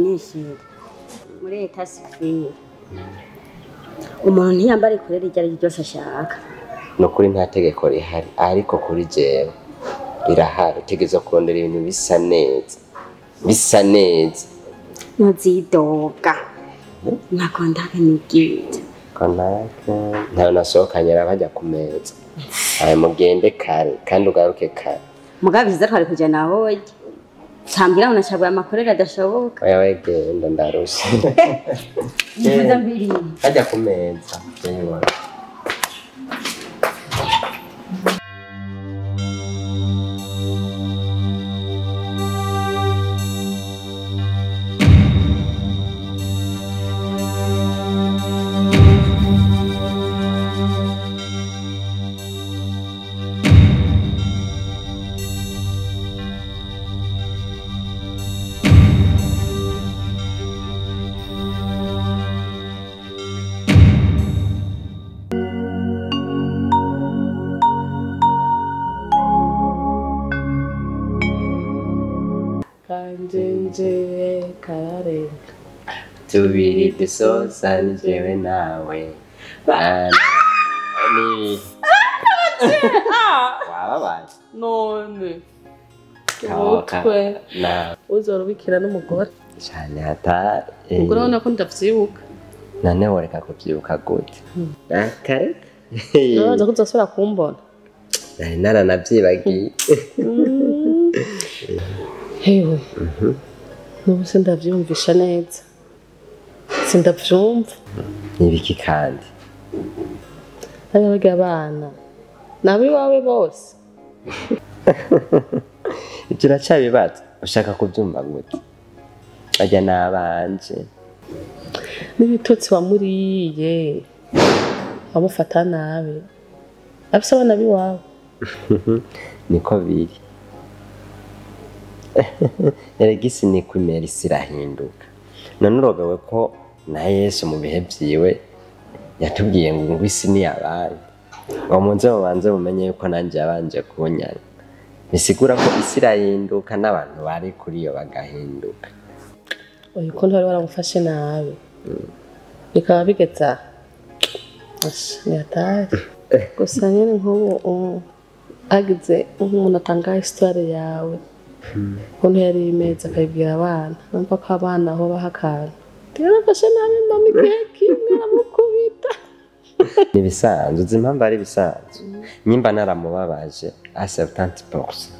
nishimye muri leta sivile umuntu ntiyambara ikorera iryo ari ryose ashaka no kuri nta tegeko rihari ariko kuri jewe rirahari utegerezwa kurondera ibintu bisa neza ntuzidoga nakondaka nigite konaka ntawe nasohokanye bajya ku meza ayo mugende kare kandi ugaruke kare mugabiza twari kuja nawe Sambira unachabwa amakorera adashoboka. Oya wegenda ndarusha. Nifuza mbiri. Hajya ku meza. Yewe. Kanjenje karare tubiri dusoza nijewe nawe ni wababaye none utwe na uzorubikira n'umugore cyane hata umugore urabona ko ndavyibuka nane woreka kuvyibuka gute kare uraza ko uzosubira kumbona nari naranavyibagiye hewe nubu sindavyumvisha neza sindavyumva nibiki kandi abaga abana nabi wawe bose ibyo uracabibaza ushaka kubyumva gute ajya nabanje n'ibitotsi wamuriye amufata nabi afise abana biwawe niko biri Eregisi ni kwimera isi irahinduka none urobewe ko na Yesu mu bihe byiwe yatubwiye ngo isi ni yabaye ngo munze mubanze mumenye yuko nanjye yabanje kunyana bisigura ko isi irahinduka n'abantu bari kuri yo bagahinduka oyo ko ntari waramufashe nabi bikaba bigeza ni atari gusa nyine nk'ubu agize nk'umuntu atanga histoire yawe ukuntu yari imeze akayibwira abana numva ko abana aho bahakana yarafashe nabi mama igihe kimwe aramukubita nibisanzwe uzi impamvu ari bisanzwe nyimba naramubabaje a 70%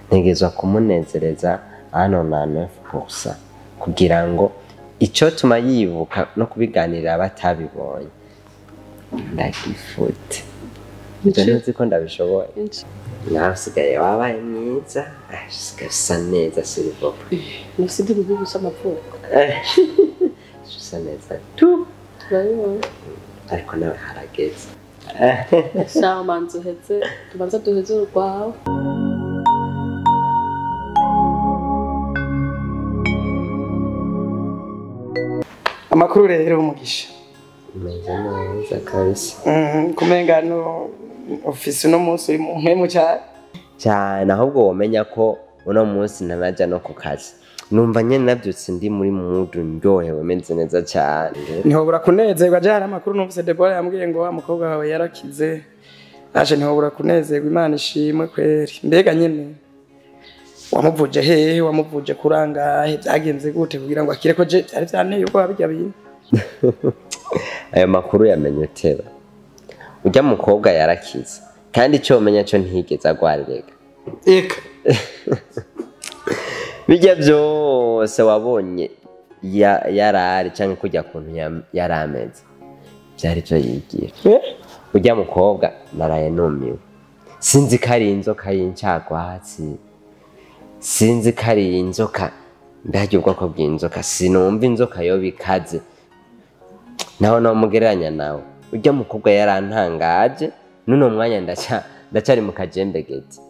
ntegezwa kumunezereza ano na 9% kugira ngo icyo tuma yibuka no kubiganirira batabibonye ndagifute nzi ko ndabishoboye nawe usigaye wabaye mwiza usa neza sirivopo nusidi mu gihugu cy'amavuko usa neza turabibona ariko nawe harageze shaho manzi uheze tubanza duheze urwawe amakuru rero umugisha meze neza kabisa kumenga no ofisi no munsi uri mu nkemu cyane ahubwo womenya ko uno munsi nanaja no ku kazi numva nyene navyutse ndi muri mudu ndyohewe meze neza cyane ntihobura kunezerwa jana amakuru numvise Deborah yambwiye ngo wa mukobwa wawe yarakize aje ntihobura kunezerwa Imana ishimwe kweri mbega nyene wamuvuje hehe wamuvuje kurangahe byagenze gute kugira ngo akire ko je byari byanteye uko babijya bintu ayo makuru yamenye teba ujya mukobwa yarakize kandi icyo umenya cyo ntigeze agwarega eka bijya byose wabonye yarari cyangwa kujya kuntu yarameze byari byo yigira ujya mukobwa naraye numiwe sinzi ko ari inzoka y'incagwatsi sinzi ko ari inzoka ndajya ubwoko bw'inzoka sinumva inzoka yo bikaze naho namugereranya nawe ujya mukobwa yarantangaje nuno mwanya ndacari mu kajembegezi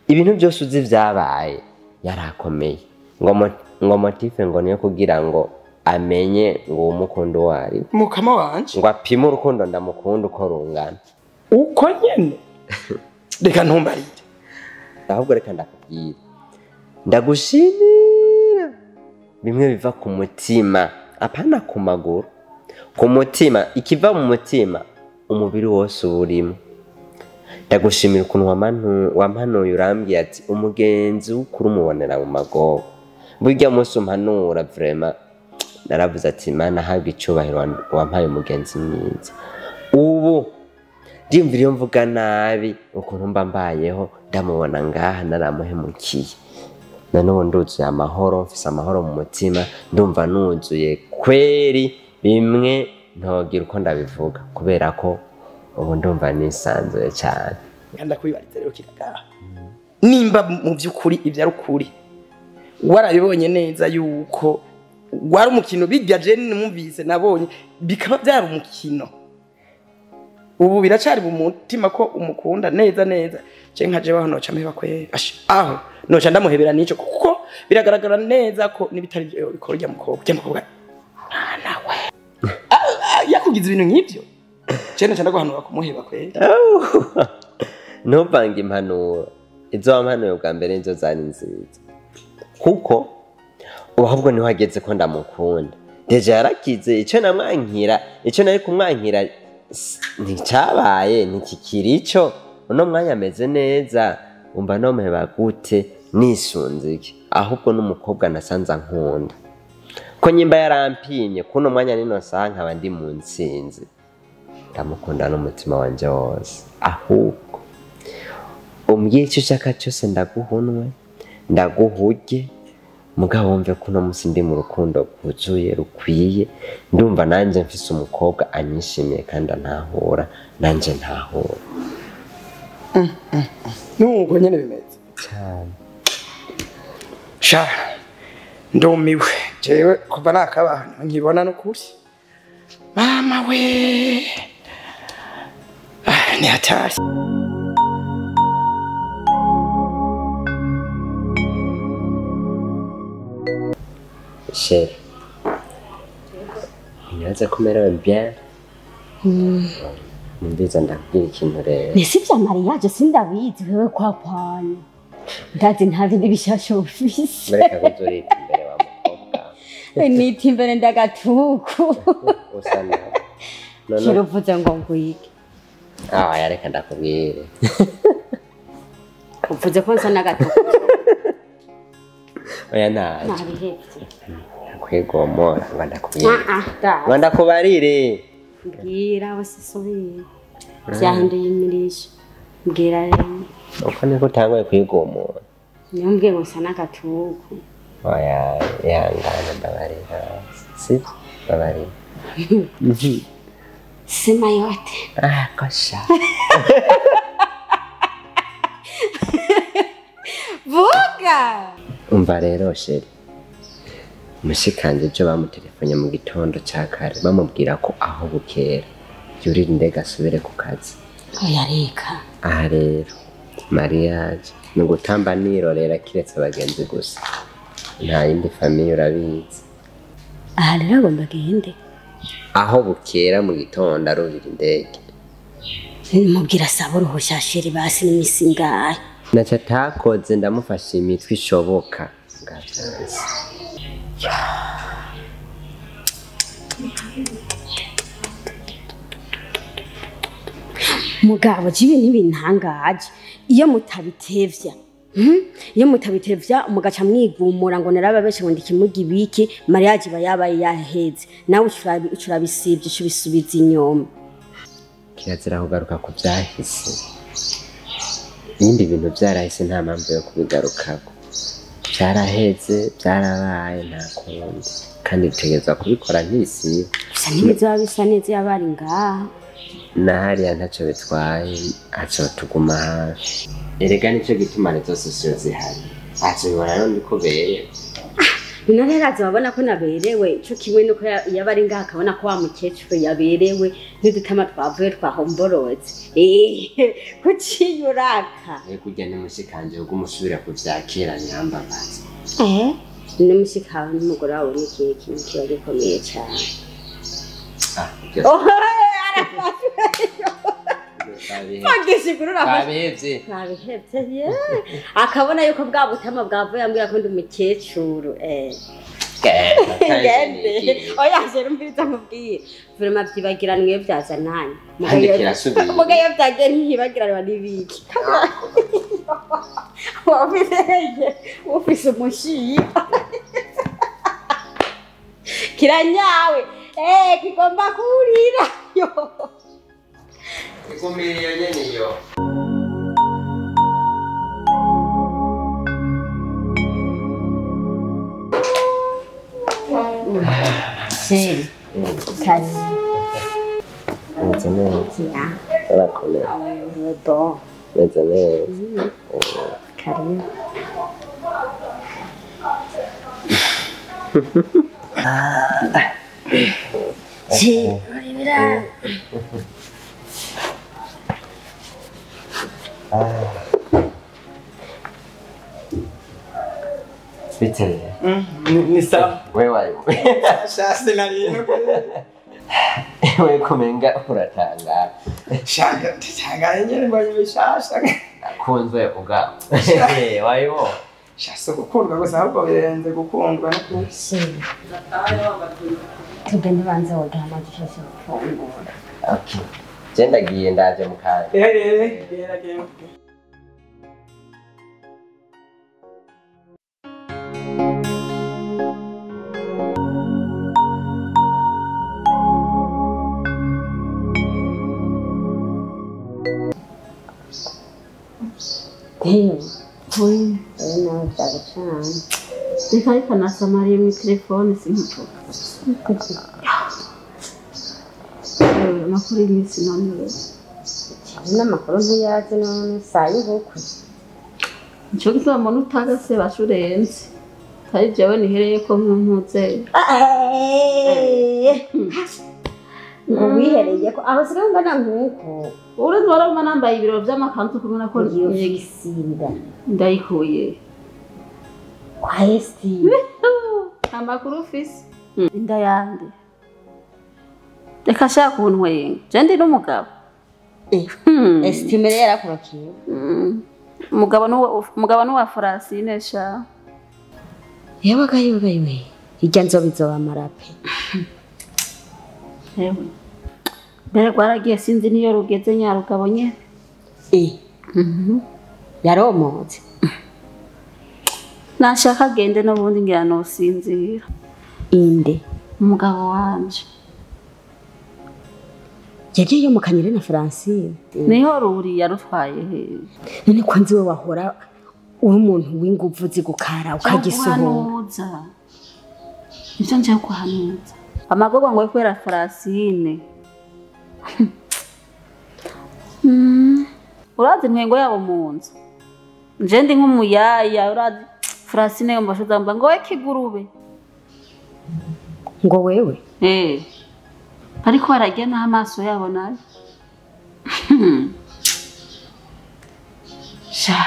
ibintu byose uzi byabaye yarakomeye ngo motive ngo niyo kugira ngo amenye ngo umukundo wari mukama wanje ngo apime urukundo ndamukunda uko rungana uko nyene reka ntumbarire ahubwo reka ndakubwira ndagushimira bimwe biva ku mutima apana ku maguru ku mutima ikiva mu mutima umubiri wose urimo ndagushimira ukuntu wampanuye urambwiye ati umugenzi w'ukuri umubonera mu magogo burya munsi umpanura vraiment naravuze ati mana habwa icubahiro wampaye umugenzi mwiza ubu ndimvira iyo mvuga nabi ukuntu mba mbayeho ndamubona ngaha naramuhemukiye nanubu nduzuye amahoro mfise amahoro mu mutima ndumva nuzuye kweri bimwe ntogira uko ndabivuga kubera ko ubu ndumva nisanzuye cyane ndakubibariza rero kiragaha nimba mu by'ukuri ibyo ari ukuri warabibonye neza yuko wari umukino bijya jeni numvise nabonye bikaba byari umukino ubu biracari mu mutima ko umukunda neza neza je nka je baho noca mpeba kwera aho noca ndamuhebera nico kuko biragaragara neza ko nibitari byo bikorya mukobwa nawe yakugize ibintu nk'ibyo je noca ndaguhanura kumuheba kwera ntuvanga impanuro izo wampanuye bwa mbere nizo zari nziza kuko ahubwo niho hageze ko ndamukunda deja yarakize icyo namwankira icyo nari kumwankira nticyabaye ntikikiri icyo uno mwanya ameze neza umva nomuheba gute nisunze iki ahubwo n'umukobwa nasanze ankunda ko nyimba yarampinye kuno mwanya nino saha nkaba ndi mu ntsinzi ndamukunda n'umutima wanje wose ahubwo umbwiye icyo ushaka cyose ndaguhunwe ndaguhuge mugabo wumve ko uno munsi ndi mu rukundo rwuzuye rukwiye ndumva nanjye mfise umukobwa anyishimiye kandi antahura nanjye ntahura nuko nyene bimeze cyane sha ndumiwe jewe kuva nakabana nkibona n'ukuri mama we ni hatari Chérie, nibaza ko umerewe bien. Numvise ndakubwira ikintu rero. Nese vya mariage sindabizi wewe kwakwanya. Ndazi nta bindi bishasha ufise. Mereka kuzurita imbere wa mukobwa. Niti imbere ndagatuku. Usana. Kiruvuze ngo ngwike. Yareka ndakubwire. Uvuze ko nsa n'agatuku. Oya naje. Nabihetse. Kwigomora ngo ndakubarire. Mbwira wasisubire. Byahinduye imirisho. Mbwira rero. Uko niko utanguye kwigomora. Nyambwiye ngo nsa n'agatuku. Oya ihangane ndabarira. Si ndabarira. Sema yote. Kosha. Vuga! Umva rero sheri mushikanje jo bamutelefone mu gitondo cya kare bamubwira ko aho bukera yurira indege asubire ku kazi oya reka aha rero mariage ni gutamba nirorera kiretse abagenzi gusa nta yindi famiye urabizi aha rero agomba gende aho bukera mu gitondo arurira indege mubwira saba uruhushya sheri basi n'imisi ngahe naca atakoze ndamufasha imitwe ishoboka ngavyanse mugabo jibi ntibintangaje iyo mutabitevya iyo mutabitevya mugaca mwigumura ngo narababeshe ngo ndikimugi biki mariage bayabaye yaheze nawe ucurabisivye ubisubiza inyuma kirazira kugaruka ku byahise ibindi bintu byarahise nta mpamvu yo kubigarukako byaraheze byarabaye nta kundi kandi utegerezwa kubikora nk'ibisiba gusa ntibizoba bisa neza yabari ngaha nahariya ntacyo bitwaye aco tuguma hafi erega nicyo gituma rezo sosiyo zihari azibona rero ndiko berewe bino rero azababona ko naberewe cyo kimwe nuko yabari ngaha akabona ko wa mukecuru yaberewe n'udutama twavuye twahomborotse kuciye uraka kujya n'umushikanje ubwo umusubira ku vyakera nyambabaza n'umushikawe n'umugore wawe n'ikihe kintu kiba gikomeye cyane babihevye akabona yuko bwa butama bwavuye ambwira ko ndi umukecuru Gende. Oya je rumviriza mubwire. Vraiment byibagirana iyo byazananye. Mugaye byage ntibagirana n'ibiki. Ufise umushiyi. Kiranyawe. Kigomba kurira. Yo. Ikumiriye nyene yo. Sim. Kazi. Muzonezerwa. Turakomeye. Yego. Muzonezerwa. Karibu. Sim. Olivira. Bitte. Ni sawa. Wewe. Shasi na rero. Wewe kumenga uratanga. Shaka tanga nyene mbanye bishasha. Kunzwe uga. Wayo. Shasa gukundwa gusa ahubwo birenze gukundwa no Sim. Tugende banze wogama dushashe gufungura. Okay. Jenda giye ndaje mukanya. gera. Oi, não tá deixando. Você vai para nossa Maria me telefone assim um pouco. Amakuru y'imisi none rero. N'amakuru ntiyazi none sayi ubukwe. Nico gituma mbona utagase bashurenze. Tari jewe nihereye ko mpuze. Wihereye ko aho sigaho ngana nkuko. Uri ndwara nambaye ibiro by'amakantu kubona ko yigisinda. Ndayikuye. Kwesti. Amakuru ufise. Inda yande. Reka shaka untwenga. Je ndi n'umugabo. Estimere yarakurokiye. Umugabo n'uwa Francine sha. Yewe gayiwe. Ijya nzobizoba marape. Yewe. Mbere gwaragiye sinzi niyo rugeze nyarugabo nye. Yaromotse. Nashaka gende n'ubundi ngira no sinzira. Inde. Umugabo wanje. Yagiye mu kanyire na Francine. Niho ruri yarutwaye he. None kwanzi we wahora uri umuntu w'inguvu zigukara ukagisohora. Ivyo nje kuhanuza. Amagogwa ngo kwera Francine. Urazi ntwengo yabo munzu. Nje ndi nk'umuyaya urazi Francine yo mbashuza mba ngo ekigurube. Ngo wewe? Ariko baragiye n'amaso yabo nayo. Sha.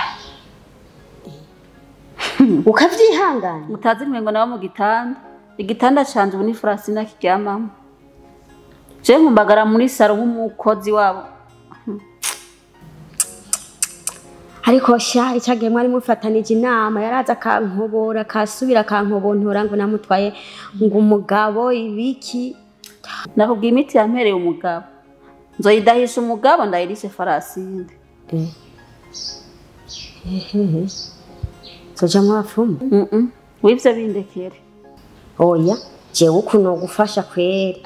Ukavyihangana. Utazi ntwengo nawe mu gitanda. Igitanda canje ubu ni Francine akiryamamo. Je nkumbagara muri saro nk'umukozi wabo. Ariko sha icage mwari mufatanije inama yaraza kankobora kasubira kankobontora ngo namutwaye ngo umugabo ibiki. Nakubwiye imiti yampereye umugabo. Nzoyidahisha umugabo ndayirishe Francine. Soja mwafumu? Wivyo bindekere. Oya, jewe kuno gufasha kweri.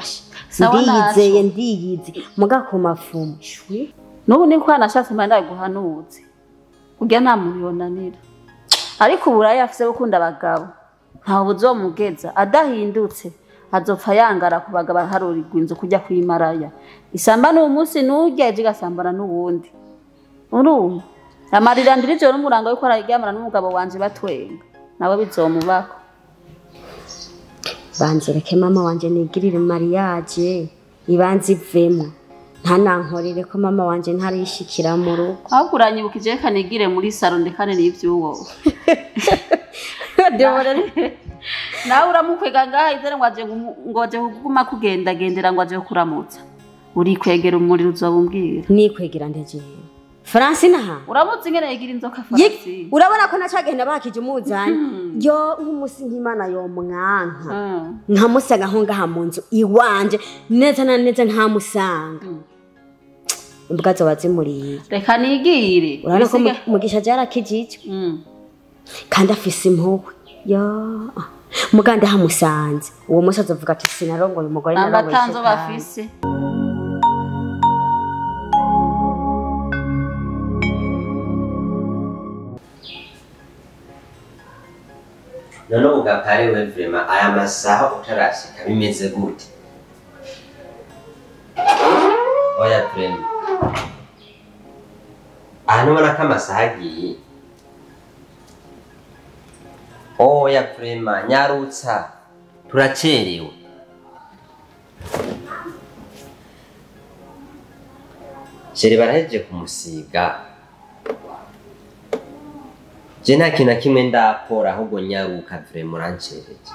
Ndiyize muga ku mafumu. Shwe. Nubu ni kwa nashatse manda guhanuze. Kugira nta muntu yonanira. Ariko uburayi afise gukunda abagabo. Ntaho buzomugeza adahindutse. Azopfa yangara kubagaba harurirwa inzu kujya kwimaraya. Isamba no munsi nujya igasambana n'ubundi. Urumva? Amarira ndirije n'umuranga yuko araryamana n'umugabo wanje batwenga. Nawe bizomubako. Banzereke mama wanje nigirire mariage ibanzi ivemo. Ntanankorere ko mama wanje ntarishikira mu rugo. Aho kuranyibukije kanigire muri salon ndekane n'ivyuwo. Deborere. Nawe uramukwega ngaha izere ngo aje kuguma kugendagendera ngo aje kuramutsa. Uri kwegera umuriro uzobumbwira. Ni kwegera ndeje. Francine aha Uramutse ingene yigira inzoka Francine. Urabona ko nacagenda bakije umuzanye. Yo nk'umusi nk'Imana yo mwanka. Nkamusaga aho ngaha mu nzu iwanje neza na neza ntamusanga. Imbwa bazimuriye. Reka nigire. Urabona ko mugisha jarakijije. Kandi afise impuhwe. Yo muganda hamusanze. Uwo musaza avuga ati sinarongoye umugore narongoye. Abatanzo bafise. none ugapare we vrema aya masaha utarashika bimeze gute oya vrema ahantu ubona ko amasaha agiye oya vrema nyarutsa turacerewe sheri barahejeje kumusiga je nta kintu na kimwe ndakora ahubwo nyaruka vrema urancereje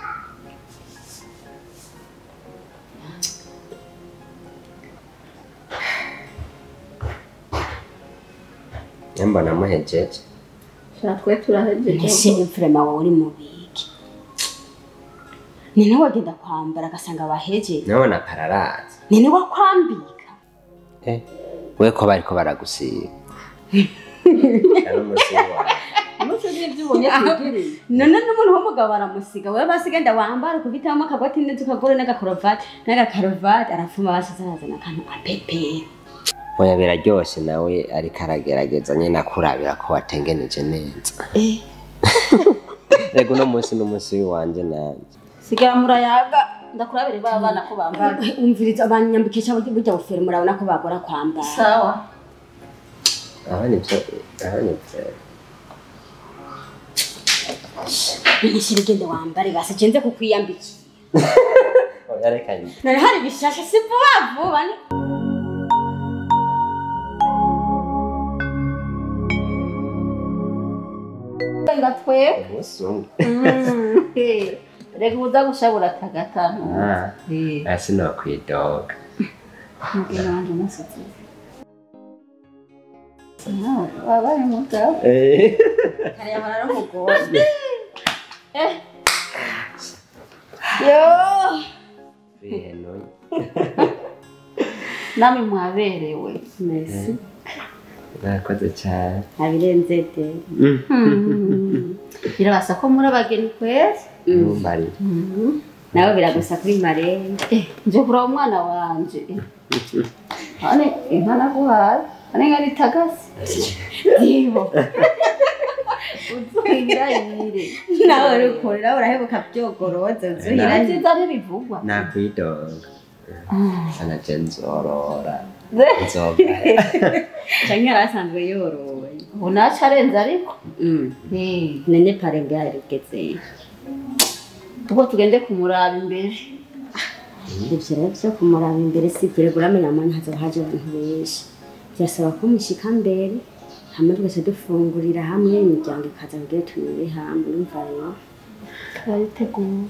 nyamba namuhejeje Natwe turahejeje. Ese vrema wowe uri mubiki. Nene wagenda kwambara agasanga baheje. nabona pararazi Nene wakwambika. we ko bariko baragusiga Muco n'ivyubonye tugire. None n'umuntu w'umugabo baramusiga wewe basigenda wambara kubitamo akagoti neza ukagore n'agakarovati arafuma basazana akantu apepera. oya biraryoshe nawe ariko aragerageza nyene akurabira ko watengeneje neza rego uno munsi n'umunsi wanje nanje Sigara murayaga ndakurabire ba bana ko bambara. Umviriza abanyambikisha burya bufere murabona ko bagora kwambara. Sawa. aha nivyo Nishira ugende wambare basi cenze kukwiyambiki. oya reka nyine Nari hari bishasha si vuba ni. Natwe. umusungu Rega uza gushabura tagatanu. asi no kwidoga Mugena wanje nasutse. Wabaye mugabo. Kare bararumugora. Yo. biheno Nami mwaberewe. Merci. nakoze cyane Abirenze de. Birabasa ko muri abageni kwezi. bari Nawe biragusa kuri marembe. Nje kura umwana wanje. Ane inkana guhaye. Ane ngari tagasi. Dibo. Uzuhira yire. Nawe rukorera urahebuka byogoroza uzuhira Nziza ntibivugwa. nakwidoga sana jenzorora nzoga canke arasanzwe yorowe. Unaca arenze ariko. Nene parembe yarigeze. Ubwo tugende kumuraba imbere. Ivyo rero vyo kumuraba imbere si vyo uramenya amanya haza haje abantu benshi. Byasaba ko mushika mbere hamwe twese dufungurira hamwe imiryango ikaza kugira tunure hamwe urumva rero. Turabiteguye.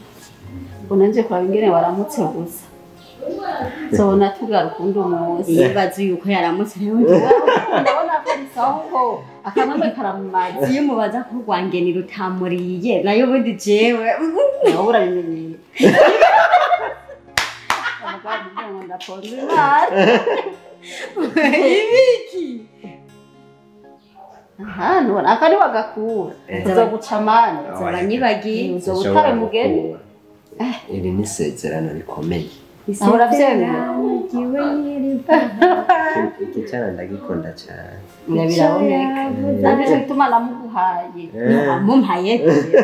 Unanje kuraba ingene waramutse gusa. Zona tugarukundo umunsi. Yibaza yuko yaramutse rero Ndabona ko bisaho akamwe karamumaze. iyo mubaza ko rwangeni rutamuriye nayo bundi jewe Nawe urabimenyeye. Amagari ngo ndaponze imari. ibiki Aha none akari wagakura. Uzoguca amani. zabanyibagiye Uzobutabe mugeni. iri ni isezerano rikomeye Aho uravyemera. iki cyane ndagikunda cyane biraboneka Nabyo bituma namuguhaye. mumpaye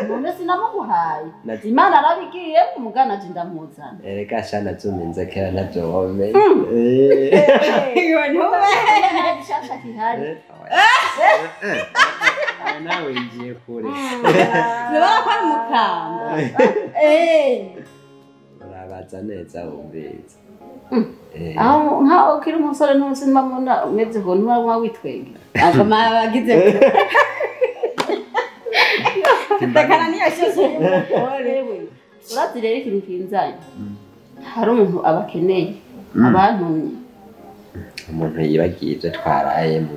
None sinamuguhaye. Imana arabigiye umugana je ndamuzana. ereka shana zuminze kera nabyo wome Shasha kihari. nawe ngiye kure urabona ko ari mukamba urabaza neza wumvise Aho nka ukiri umusore ntusima muna umeze ko ntuba witwenge. agoma bagize ndakana niyo shoshe Orewe. Urazi rero ikintu kinzanye. Hari umuntu abakeneye. Abantumye. umuntu yibagiye ibyo twarayemo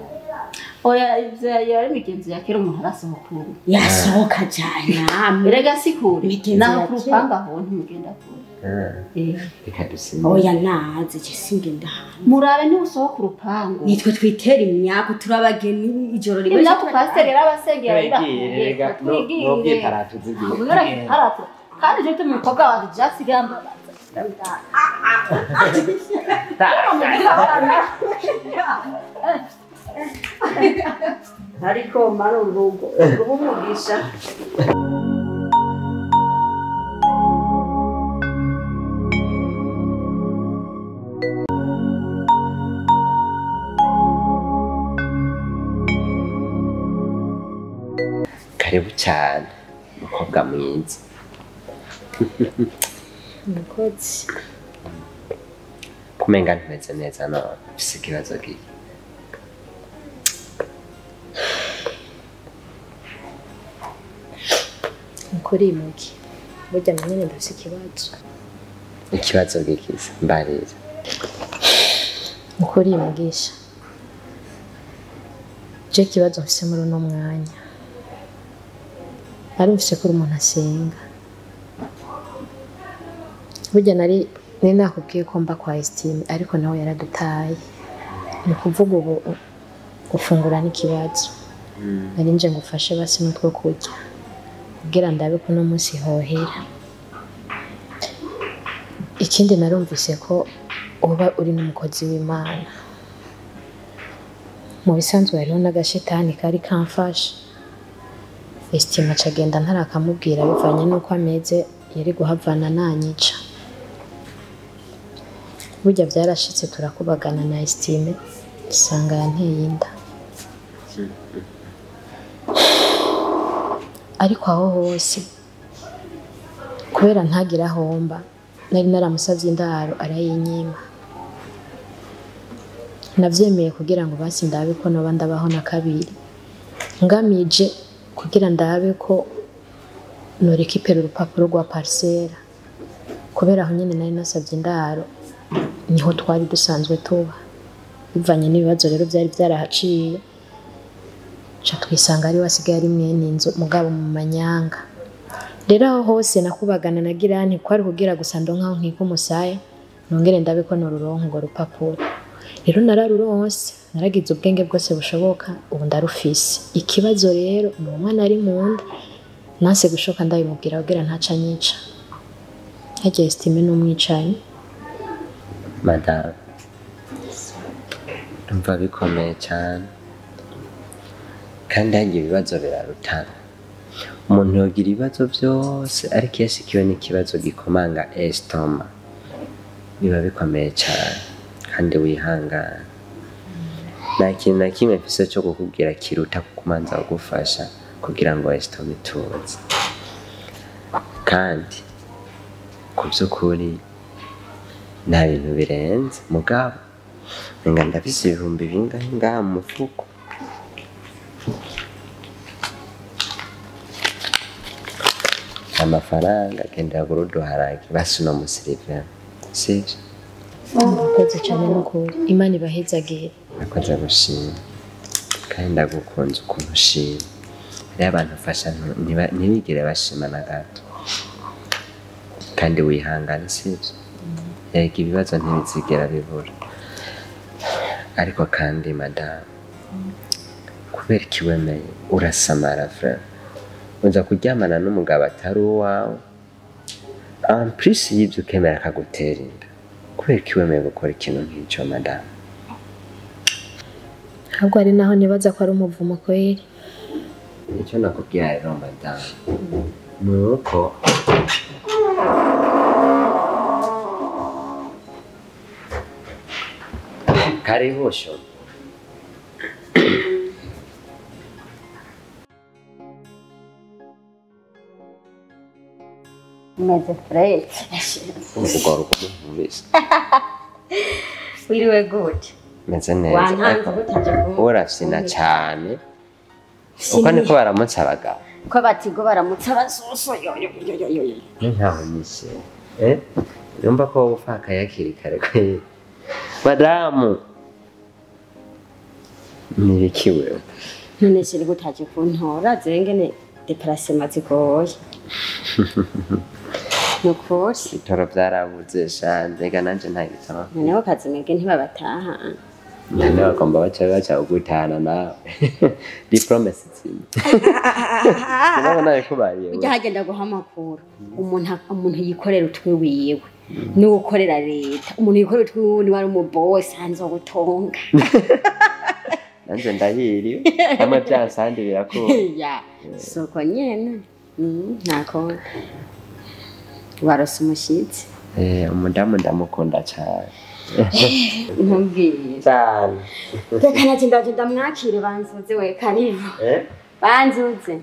oya ivyo yari imigenzo ya kera umuntu arasohoka ubu yasohoka cyane namwe erega sikure Imigenzo naho ya ku kera. rupanga aho ntimugenda kure reka dusimbe oya naze kisingenda murabe ntibusohoka urupangu nitwe twitera imyaku turabageni ijoro rimwe imyaku pasiteri yarabasengera rega nubwiye karatu zigiye kandi ivyo tuma umukobwa wawe jasigamba ariko mara urugo rubumugisha karibu cyane umukobwa mwiza umukozi kumenga ntumeze neza none ufise ikibazo giki mukuri mugi burya nyine ndafise ikibazo gikiza mbarira mukuri mugisha je kibazo mfise muri uno mwanya narumvise ko uri umuntu asenga burya nari nakubwiye ko mba kwa Estime ariko nawe yaradutaye ni kuvuga ubu gufungura n'ikibazo nari nje ngufashe basi n'utwo kurya kugira ndabe ko no munsi hohera ikindi narumvise ko uba uri n'umukozi w'Imana mu bisanzwe hariho n'agashetani kari kamfashe Estime acagenda ntarakamubwira bivanye n'uko ameze yari guhavana nanyica burya byarashitse turakubagana na Estime dusanga yanteye inda ariko aho hose kubera ntagira homba nari naramusavye indaro arayinyima navyemeye kugira ngo basi ndabe ko noba ndabaho na kabiri ngamije kugira ndabe ko norekipera urupapuro rwa parcelle kubera aho nyene nari nasavye indaro niho twari dusanzwe tuba bivanye n'ibibazo rero byari byarahaciye ca twisanga ari wasigaye ari mwene inzu mugabo mu manyanga rero aho hose nakubagana nagira nti kwari kugira gusa ndonka nkiko umusaya nongere ndabe ko noruronka ngo rupapuro rero nararuronse naragize ubwenge bwose bushoboka ubu ndarufise ikibazo rero ni umwana ari mu nda nase gushoka ndabimubwira kugira ntaca nyica hagiye Estime n'umwicanyi madame ndumva bikomeye cyane kandi hagiye ibibazo birarutana umuntu yogira ibibazo byose ariko iyo asikiwe n'ikibazo gikomanga estoma biba bikomeye cyane kandi wihangana nta kintu na kimwe mfise cyo kukubwira kiruta kukumanza kugufasha kugira ngo estoma ituze kandi ku by'ukuri nta bintu birenze mugabo nga ndafise ibihumbi bingahe ngaha mu mufuko amafaranga agendera kuri uduharage basi no musirivera sivyo murakoze cyane n'ukuri Imana ibahezagire nakoze gushima kandi ndagukunze ukuntu ushima rero abantu ufasha ntibigire bashima na gato kandi wihangane sivyo yego ibibazo ntibizigera bibura ariko kandi madamu kubera ikiwemeye urasamara frere uza kuryamana n'umugabo atari uwawe en plus y'ibyo ukemera akagutera inda kubera ikiwemeye gukora ikintu nk'icyo madamu ahubwo ari naho nibaza ko ari umuvumo kweri nicyo nakubwira rero madamu ni uko karihusho meze fresh umugore ukumvise wiriwe gute meze neza wantanze gutaje urafyina cyane uko niko baramutse abagabo ko batigo baramutse abasoso yo ntaho nyishe numva ko wowe ufaka yakiri kare kwe madamu Nibiki wewe? none sheri gutaje kuntora zengene deplacement zigoye nukuri Itoro byarabuze shanje ega nanje ntagitama. noneho kazimege ntibabataha None bagomba baca ugutana nawe. Diplomasi zimwe. Urabona kubariye. ujya hagenda guhamakura umuntu yikorera utwe wiwe n'ukorera leta umuntu yikorera utwe wiwe ni wari mu boss hanzo gutonga Nanje ndahiriwe. Hamwe byansande birakora. ya soko nyene ntako warose umushitsi Umudamu ndamukunda cyane. ntubwiye Cyane. reka naje ndaje ndamwakire banzuze we karibu banzuze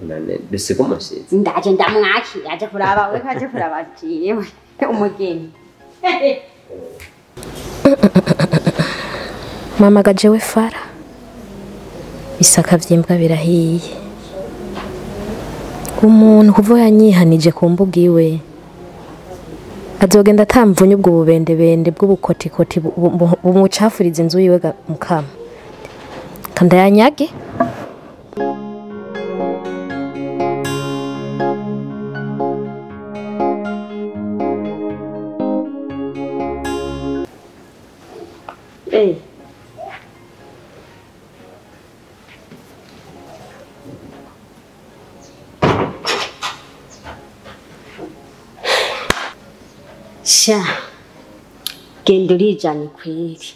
None bisiga umushitsi. ndaje ndamwakire aje kuraba we kaje kuraba jiwe umugeni mama gajewe fara isaka vyimbwa birahiye umuntu kuva yanyihanije ku mbuga iwe azogenda atamvunye ubwo bubendebende bw'ubukotikoti bumucafuriza inzu yiwe mukama kanda yanyage sha genda urijana kweri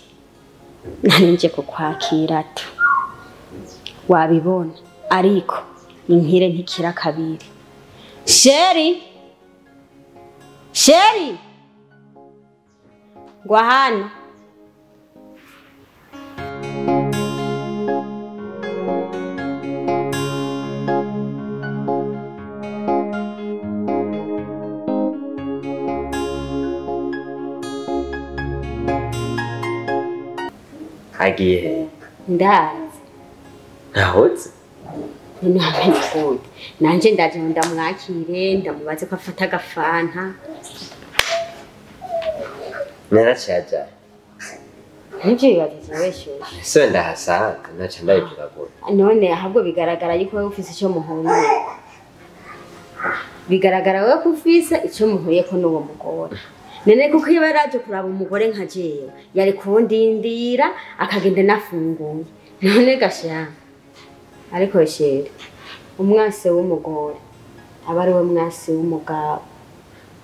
narinje kukwakira tu wabibona ariko inkire ntikira kabiri sheri ngwa hano Agiye. ndazi Ntahoze. namenye nanje ndaje ndamwakire ndamubaze ko afata agafanta Naracaja. nivyo bibagize weshyushye So ndahasanga naca ndabikiragura. none ahubwo bigaragara yuko wowe ufise icyo muhuye bigaragara wowe ko ufise icyo muhuye ko n'uwo mugore nene kuko iyo baraje kuraba umugore nka jewe yari kundindira akagenda nafunguye none gasha ariko sheri umwase w'umugore aba ari we mwase w'umugabo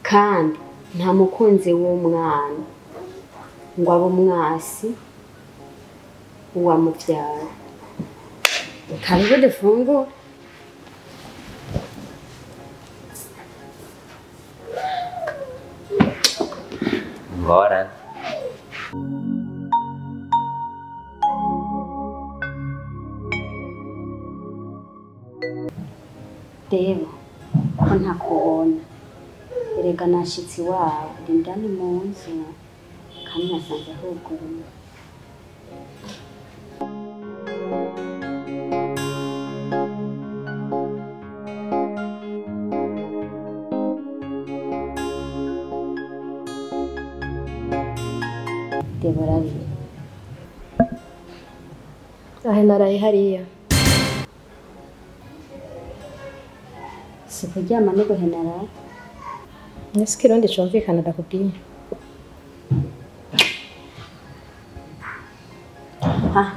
kandi nta mukunzi w'umwana ngo abe umwasi uwamubyara karibu dufungure Ngora. rero ko ntakubona erega nashitsi wawe ndi ndani mu nzu kandi nasanze huguruye Deborari ahe naraye hariya si kuryama no guhenara nese kirundi cumvikana ndakubwiye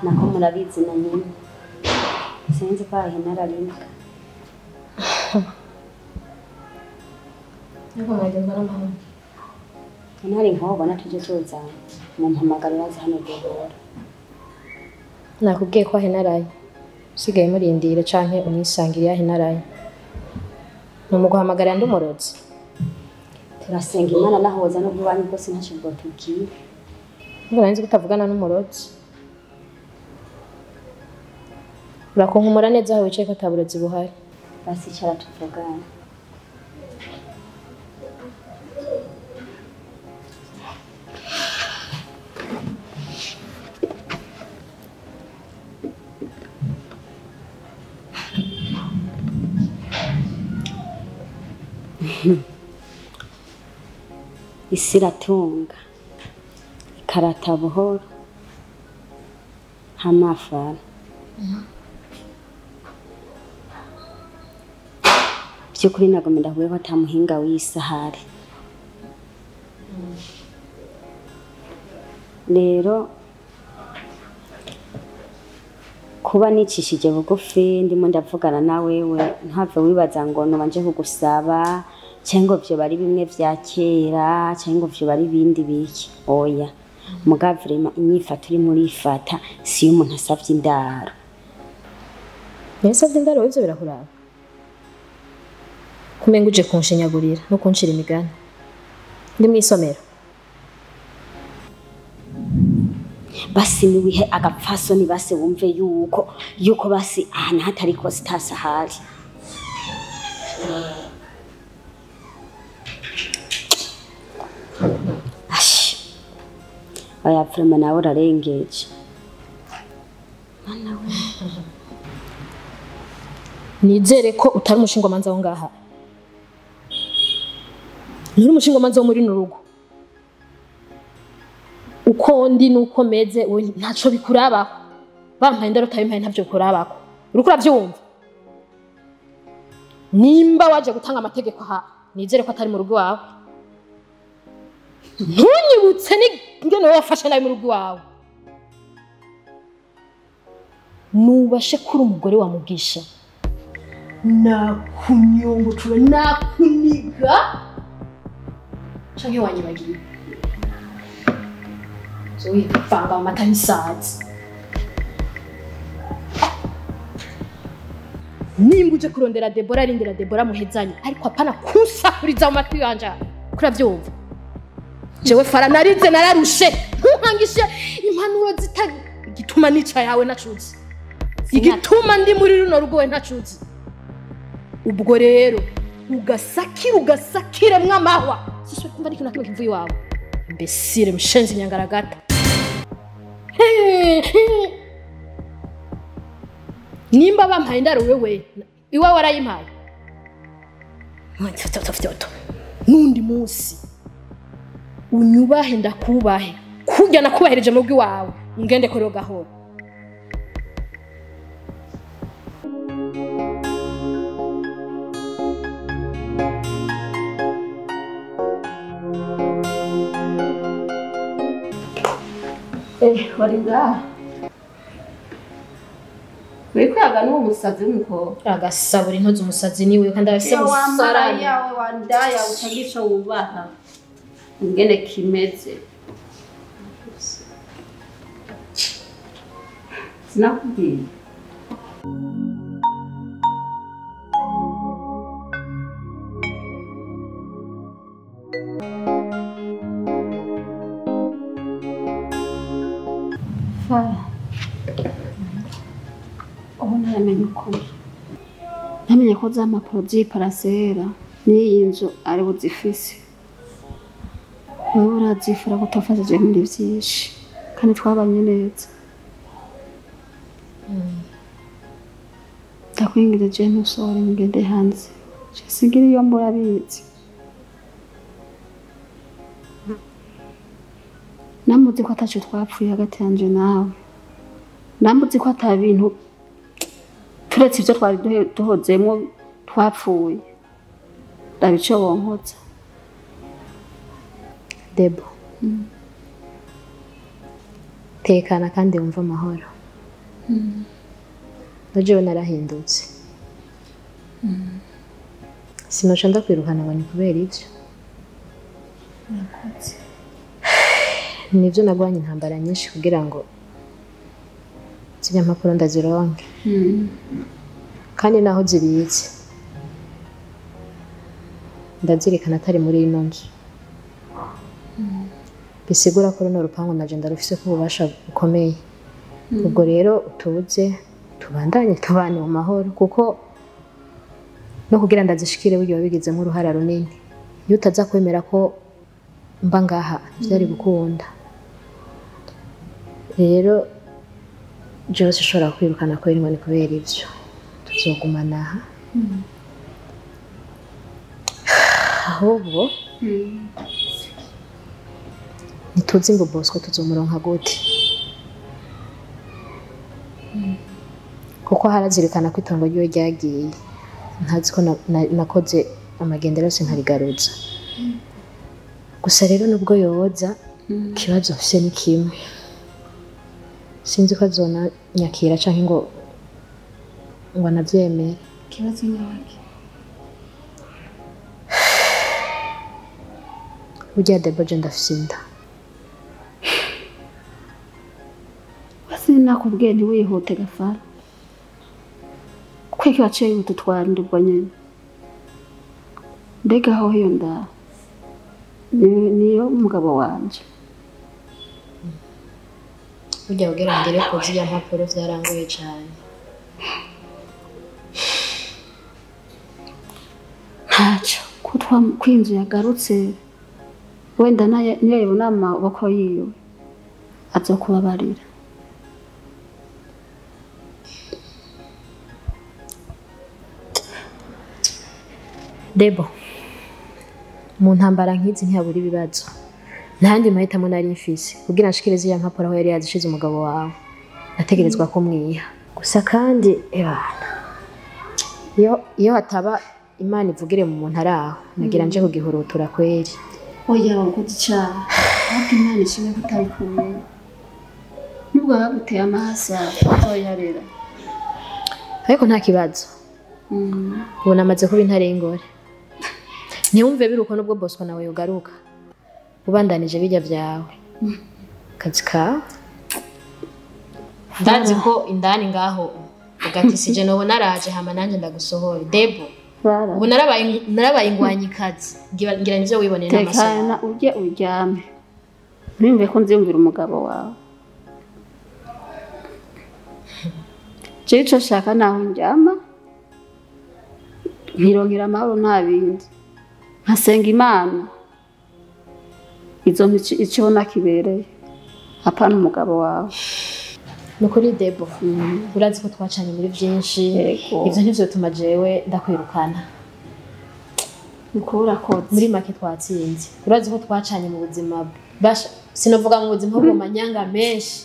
nako murabizi na nyine sinzi ko ahenara rimwe niko mwagezwa n'amahoro ntari nkobona tujye tuza mu mpamagarira za hano Debora nakubwiye ko ahenaraye usigaye murindire canke unisangire ahenaraye numuguhamagarira ndi umurozi turasenga Imana nahoza no bwanyu bwose ntashobora tukiye ngo nanzi kutavugana n'umurozi urakunkumura neza aho wicaye ko ataburozi buhari basi icara tuvugana isi iratunga ikarata buhoro hamafara byukuri nagomba ndahuye ko atamuhinga w'isahari rero kuba nicishije bugufi ndimo ndavugana na wewe ntave wibaza ngo nobanje kugusaba cyangwa byo bari bimwe vya kera cyangwa byo bari bindi biki oya mugavrema inyifato iri muri ifata si umuntu asavye indaro Yasavye indaro ivyo birakuraba kumenga uje kunshinyagurira no kunshira imigani ndi mwisomero basi niwihe agapfasoni base wumve yuko basi ahantu hatari ko sitasahari aya vrema nawe urarengeje nizere ko utari umushingamanza wo ngaha nturi umushingamanza wo muri nurugo uko ndi nuko meze ntaco bikurabako bampaye indaro utayimpaye ntavyo bikurabako uriko uravyumva nimba waje gutanga amategeko aha nizere ko atari mu rugo wawe ntunyibutse n'ingene wafashe nawe mu rugo wawe nubashe kuri umugore wa Mugisha nakunyongotura nakuniga canke wanyibagiye wivanga amata n'isazi nimba uje kurondera Debora arindira Debora muhezanye ariko apana kunsakuriza mu matwi yanje kuravyumva jewe fara narize nararushe ntuhangishe impanuro zitagituma nica yawe nacuzi igituma ndi muri runo rugo ntacuzi ubwo rero ugasakire mwamahwa siswe kumva ari kintu kivuye iwawe imbesire mshenzi nyangaragata nimba bampaye indaro wewe iwawe warayimpaye nundi munsi unyubahe ndakubahe kujya nakubahereje mu bwi wawe ngende ko gahoro warinda wikwaga n'uwo musazi w'umukobwa agasabura intozi umusazi niwe kandi afise musara yawe wandaya utagisha wubaha ingene kimeze sinakubwiye namenye ko za mpapuro z'iparasera n'iyi nzu ari buzifise wowe urazifura ko utafashije muri byinshi kandi twabanye neza ndakwingiza je ntusore ngende hanze sigira iyo murabizi namuzi ko ataco twapfuye hagati yanje nawe namuzi ko ata bintu turetse ivyo twari duhozemwo twapfuye ndabico bonkoza Debo tekana kandi wumva amahoro najewe narahindutse sinoca ndakwirukana ngo ni kubera ivyo nivyo nagwanye intambara nyinshi kugira ngo ziriya mpapuro ndazironke kandi naho zibitse ndazirikana atari muri ino nzu bisigura ko runo rupangu naje ndarufise ko ububasha bukomeye ubwo rero utuze tubandanye tubane mu mahoro kuko no kugira ndazishikire buryo babigizemo uruhara runini iyo utaza kwemera ko mba ngaha byari gukunda rero jewe sishobora kwirukana ko ni kubera ivyo tuzogumana aha ahubwo ntituzi ngo Bosco tuzomuronka gute kuko harazirikana ko itongo ryo ryagiye ntazi ko nakoze amagendera yose nkarigaruza gusa rero nubwo yoza ikibazo mfise ni kimwe sinzi ko azona nyakira canke ngo anavyemere ikibazo nyabaki burya Deboje ndafise inda sinakubwiye ntiwihute Gafara kweki waciye ututwanirwa nyene mbega aho hiyo nda niyo umugabo wanje burya kugira ngere ko ziriya mpapuro vyarangoye cane ntaco kwinzu yagarutse wenda niyo yabona amaboko yiwe azokubabarira Debo mu ntambara nk'izi ntiyabura ibibazo ntandi mahitamo nari mfise kugira nshikirize ya mpapuro aho yari yazishize umugabo wawe nategerezwa ko mwiha gusa kandi iyo hataba Imana ivugire mu muntu araho nagira nje kugihurutura kweri oya wakoze icaha ahubwo Imana ishimwe kutabikuye nubwo baguteye amahasa uzoyarera ariko nta kibazo ubu namaze kuba intarengore ntiwumve biruko nubwo Bosco nawe yogaruka ubandanije bijya vyawe kazi kawe ndazi ko indani ngaho ugati sije nobo naraje hama nanje ndagusohora Debo ubu narabaye ingwanyikazi ngira nivyo wiboneye n'amaso tekana uje uryame nimve ko nziyumvira umugabo wawe Cico shaka naho njama nkironkera amahoro nta bindi nkasenga Imana izo icibona kibereye apana umugabo wawe nukuri Debo urazi ko twacanye muri vyinshi ivyo ntivyo tuma jewe ndakwirukana nukuri urakoze muri make twatsinze urazi ko twacanye mu buzima basha sinovuga mu buzima bwo manyanga menshi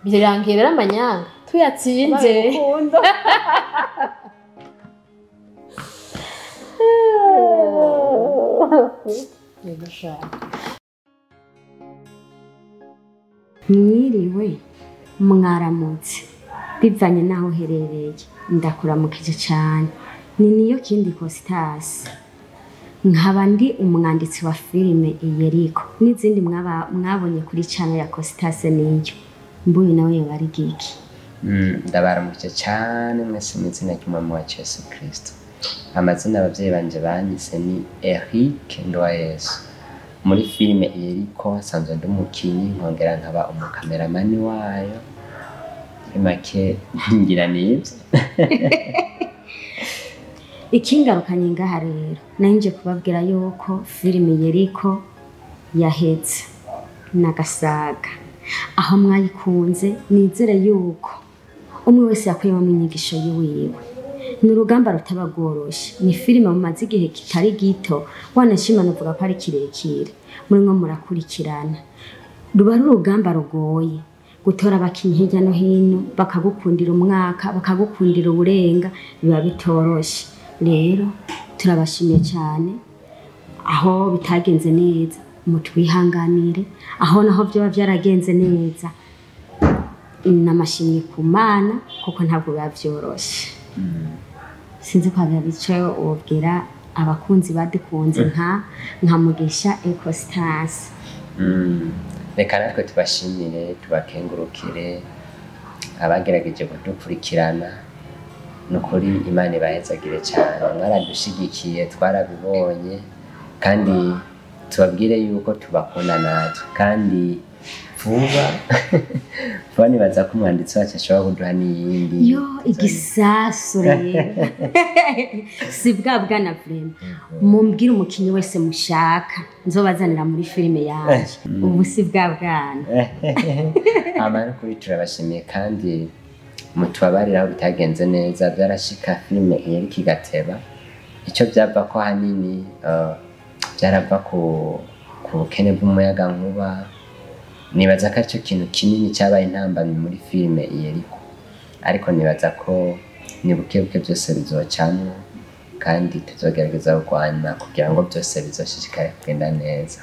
birangira amanyanga tuyatsinze mwiriwe mwaramutse bivanye naho uherereye ndakuramukije cyane ni niyo kindi Costas nkaba ndi umwanditsi wa filime IYERIKO n'izindi mwabonye kuri channel ya Costas niyo mbuye nawe yabari giki ndabaramukije cyane mwese mu izina ry'umwami wa Yesu Kristo amazina abavyeyi banje banyise ni Eric Ndoyesu muri filime IYERIKO nsanzwe ndi umukinyi nkongera nkaba umukameramani wayo make ngira nibyo ikingarukanye ngaha rero nanje kubabwira yuko filime IYERIKO yaheze nagasaga aho mwayikunze nizere yuko umwe wese yakuyemo inyigisho yiwiwe ni urugamba rutabagoroshe ni filime mumaze igihe kitari gito wanashima nuvuga ko ari kirekire muri mwo murakurikirana ruba ari urugamba rugoye gutora abakinyi hirya no hino bakagukundira umwaka bakagukundira uburenga biba bitoroshe rero turabashimiye cyane aho bitagenze neza mutwihanganire aho naho byo byaragenze neza namashimye ku Mana kuko ntabwo bavyoroshe sinzi ko bice ubwira abakunzi badukunze nka Mugisha Costas reka natwe tubashimire tubakengurukire abagerageje kudukurikirana nukuri Imana ibahezagire cyane mwaradushigikiye twarabibonye kandi tubabwire yuko tubakunda natwe kandi vuba nibaza ko umwanditsi wacu ashobora kuduha n'iyindi yo igisasu rero si bwana vrema mumbwire umukinyi wese mushaka nzobazanira muri filime yaje ubu si bwana amara kuri turabashimiye kandi mutubabarira aho bitagenze neza byarashika filime IYERIKO igateba icyo byava ko hanini byarava ku bukene bw'umuyaga nkuba nibaza ko aricyo kintu kinini cyabaye intambamyi muri filime IYERIKO ariko nibaza ko ni buke buke byose bizocamwo kandi tuzogerageza kurwana kugira ngo byose bizoshishikare kugenda neza.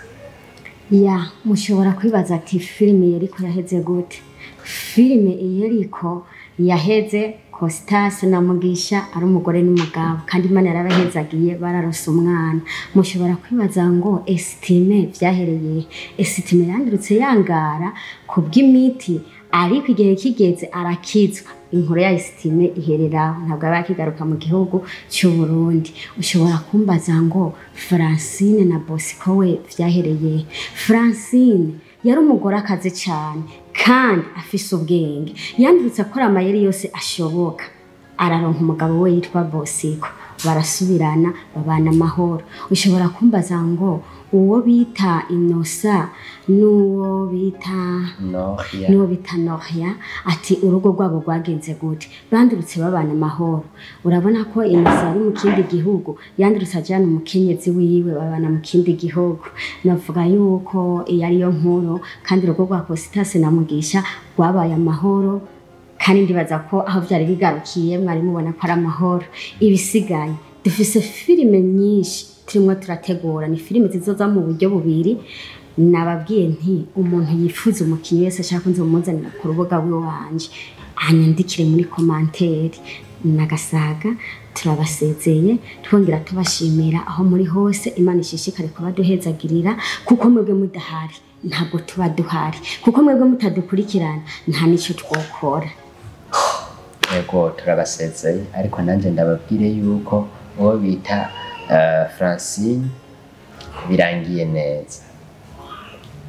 Ya mushobora kwibaza ati filime yeriko yaheze gute? Filime yeriko yaheze Costas na Mugisha ari umugore n'umugabo kandi Imana yarabahezagiye bararose umwana. Mushobora kwibaza ngo estime vyahereye. Estime yandurutse yangara ku bw'imiti ariko igihe kigeze arakizwa. Inkuru ya estime iherera ntabwo abakigaruka mu gihugu cy'u Burundi. Ushobora kumbaza ngo Francine na Bosco we vyahereye. Francine yari umugore akaze cyane kandi afise ubwenge, yandurutse akora amayeri yose ashoboka, araronka umugabo we yitwa Bosco, barasubirana babana amahoro. Ushobora kumbaza ngo uwo bita Inosa n'uwo bita Noria ati urugo rwabo rwagenze gute? Bandurutse babana amahoro. Urabona ko Inosa ari mu kindi gihugu, yandurutse ajana umukenyezi wiwe babana mu kindi gihugu. Navuga yuko yari yo nkuru kandi urugo rwa Costas na Mugisha rwabaye amahoro kandi ndibaza ko aho byari bigarukiye mwari mubona ko ari amahoro. Ibisigaye dufise filime nyinshi turimo turategura, ni filime zizoza mu buryo bubiri. Nababwiye nti umuntu yifuza umukinyi wese ashaka nzomuzanira ku rubuga rw'iwanje anyandikire muri commentaire. Nagasaga turabasezeye twongera tubashimira aho muri hose. Imana ishishikare kubaduhezagirira kuko mwebwe mudahari ntabwo tuba duhari, kuko mwebwe mutadukurikirana nta nico twokora. Yego turabasezeye ariko nanje ndababwire yuko uwo bita Francine birangiye neza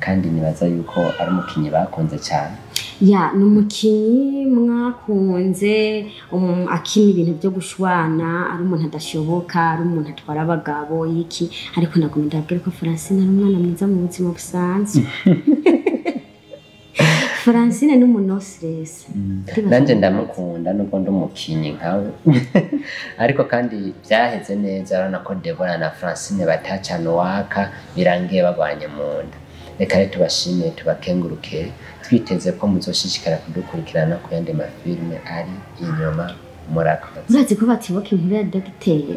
kandi nibaza yuko ari umukinyi bakunze cyane. Ya numukinyi mwakunze akina ibintu byo gushwana, ari umuntu adashoboka, ari umuntu atwara abagabo iki, ariko ndagomba ndabwire ko Francine ari umwana mwiza mu buzima busanzwe. Francine n'umunosiresi nanje ndamukunda nubwo ndumukinyi nkawe ariko kandi byaheze neza. Urabona ko Deborah na Francine batacana uwaka birangiye bagwanye mu nda. Reka rero tubashimiye tubakenguruke, twiteze ko muzoshishikara kudukurikirana ku yandi mafilme ari inyuma. Murakoze. Urazi ko batibuka inkuru ya dogiteri?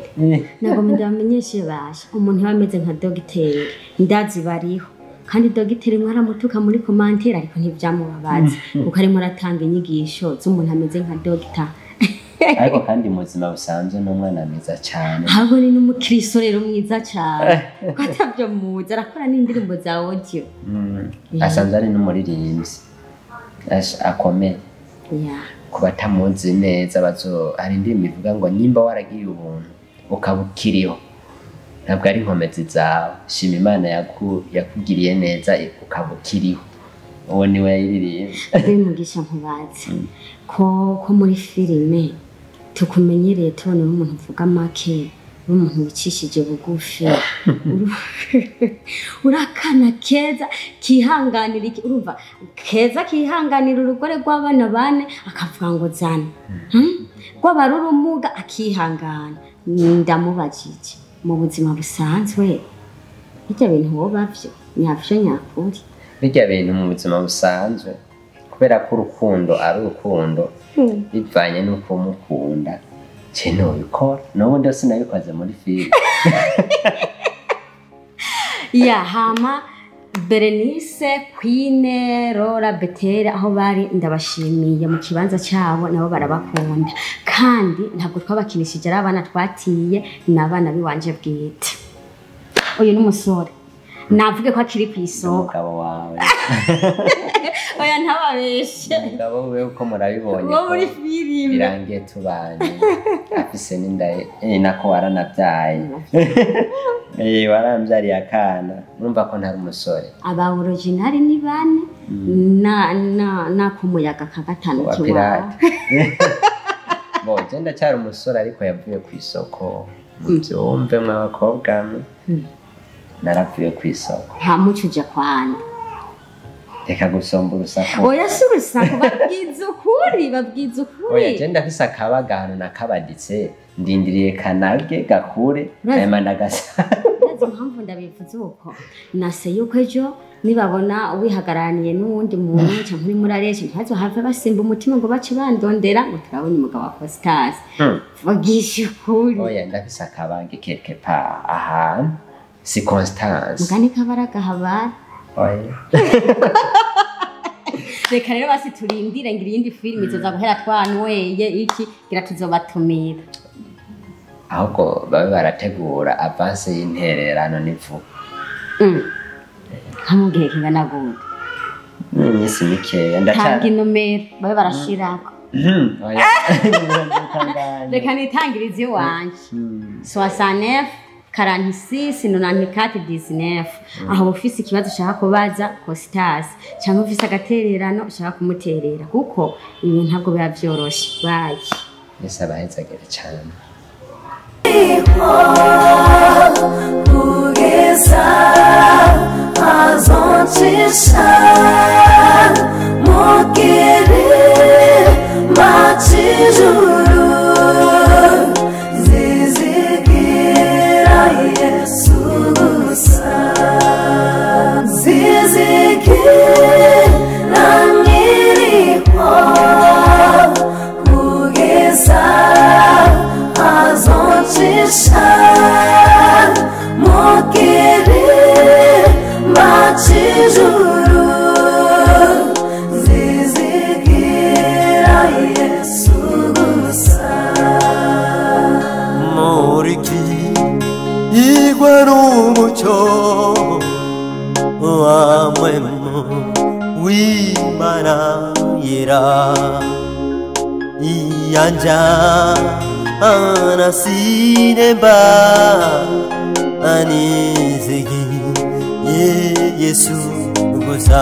Nagomba ndamenyeshe basha umuntu wameze nka dogiteri ndazi bariho kandi dogiteri mwaramutuka muri commentaire ariko ntibyamubabaza kuko arimo aratanga inyigisho z'umuntu ameze nka doctor. Ariko kandi muzima busanzwe n'umwana mwiza cyane. Ahubwo ni n'umukristo rero mwiza cyane. Kwatabyo muza arakora n'indirimbo za audio. Asanzwe ari n'umuririmbyi akomeye. Kubatamuzi neza bazo hari indirimbo ivuga ngo nimba waragiye ubuntu ukabukiriho ntabwo ari nkomezi zawe, shima Imana yakugiriye neza ukabukiriho. Uwo ni we yiririmbye. Mugisha nkubazi ko muri filime tukumenyereye tubona umuntu uvuga make, umuntu wicishije bugufi, urakana keza kihanganira iki, urumva keza kihanganira urugore rw'abana bane akavuga ngo zana rw'abari urumuga akihangana. Ndamubajije mu buzima busanzwe bijya bintu woba byo nyavyo nyakuri? Bijya bintu mu buzima busanzwe kubera ko urukundo ari urukundo bivanye n'uko mukunda cyane ubikora. N'ubundi yose nabikoze muri filime. Ya hama Berenice, Queen, Rora, Betere aho bari ndabashimiye mu kibanza cyabo, nabo barabakunda kandi ntabwo twabakinishije ari abana twatiye n'abana biwanje bwite. Uyu n'umusore navuge ko akiri ku isoko. Umugabo wawe oya ntababeshe. Umugabo we uko murabibonye ko muri filime birangiye tubanye afise n'inda nako waranabyaye. Warambyariye akana. Urumva ko ntari umusore. Aba original ni bane na kumuyaga ka gatanu kiwa. Bo genda cyari umusore ariko yavuye ku isoko. Mubyumve mw'abakobwa naravuye ku isoko. Nta muco ujya kwanda. Reka gusomba urusaku. Oya si urusaku babwiza ukuri, babwiza ukuri. Oya genda afise akabagano nakabaditse ndindiriye kanage gakure ayama ndagasa. impamvu ndabivuze uko nase yuko ejo nibabona wihagaraniye n'uwundi muntu cyangwa uri murareshe ntazo have basimba umutima ngo bace bandondera ngo turabona umugabo wa Costas bagisha ukuri oya ndafise akabange quelque part ahantu si Constance mugani kabaraga habara oya reka rero basi turindire ngira iyindi filime izoza guhera twanweye iki gira tuzobatumira ahubwo babe barategura avance y'intererano n'ivu nkamugihe kingana gute n'imisi mikeya tanga inomero babe barashirako oya reka nitangirize iwanje 69 46 94 19 aho ufise ikibazo ushaka kubaza Costas cyangwa ufise agatererano ushaka kumuterera kuko ibi ntabwo biba byoroshe bayi yesa bahezagere cyane Kugeza azoncisha mukiri machijuru zizigira Yesu gusa zizigira nyiriho kugeza azoncisha mukiri machijuru zizigira Yesu gusa muriki igwa n'umucyo wamwemu w'Imana yera iyanja anasinemba anizigi Yesu gusa